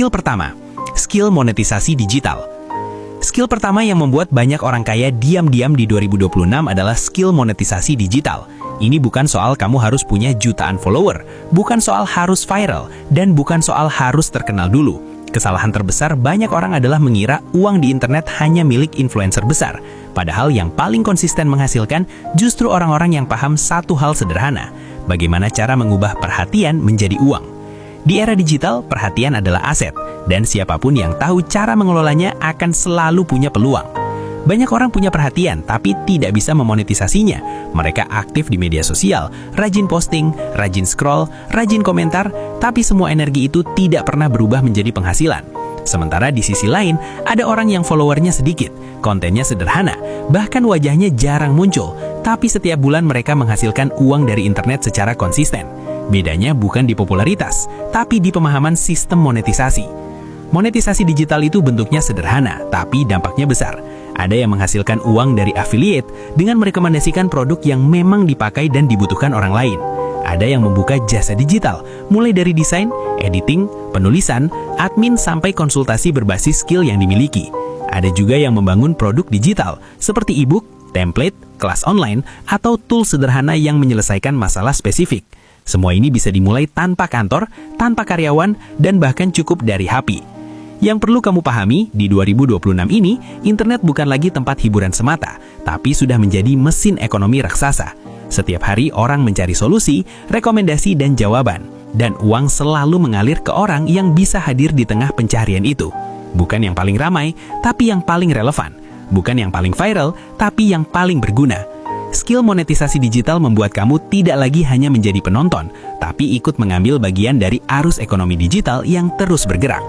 Skill pertama, skill monetisasi digital. Skill pertama yang membuat banyak orang kaya diam-diam di 2026 adalah skill monetisasi digital. Ini bukan soal kamu harus punya jutaan follower, bukan soal harus viral, dan bukan soal harus terkenal dulu. Kesalahan terbesar banyak orang adalah mengira uang di internet hanya milik influencer besar. Padahal yang paling konsisten menghasilkan justru orang-orang yang paham satu hal sederhana, bagaimana cara mengubah perhatian menjadi uang. Di era digital, perhatian adalah aset, dan siapapun yang tahu cara mengelolanya akan selalu punya peluang. Banyak orang punya perhatian, tapi tidak bisa memonetisasinya. Mereka aktif di media sosial, rajin posting, rajin scroll, rajin komentar, tapi semua energi itu tidak pernah berubah menjadi penghasilan. Sementara di sisi lain, ada orang yang followernya sedikit, kontennya sederhana, bahkan wajahnya jarang muncul, tapi setiap bulan mereka menghasilkan uang dari internet secara konsisten. Bedanya bukan di popularitas, tapi di pemahaman sistem monetisasi. Monetisasi digital itu bentuknya sederhana, tapi dampaknya besar. Ada yang menghasilkan uang dari affiliate dengan merekomendasikan produk yang memang dipakai dan dibutuhkan orang lain. Ada yang membuka jasa digital, mulai dari desain, editing, penulisan, admin, sampai konsultasi berbasis skill yang dimiliki. Ada juga yang membangun produk digital, seperti e-book, template, kelas online, atau tools sederhana yang menyelesaikan masalah spesifik. Semua ini bisa dimulai tanpa kantor, tanpa karyawan, dan bahkan cukup dari HP. Yang perlu kamu pahami, di 2026 ini, internet bukan lagi tempat hiburan semata, tapi sudah menjadi mesin ekonomi raksasa. Setiap hari orang mencari solusi, rekomendasi, dan jawaban. Dan uang selalu mengalir ke orang yang bisa hadir di tengah pencarian itu. Bukan yang paling ramai, tapi yang paling relevan. Bukan yang paling viral, tapi yang paling berguna. Skill monetisasi digital membuat kamu tidak lagi hanya menjadi penonton, tapi ikut mengambil bagian dari arus ekonomi digital yang terus bergerak.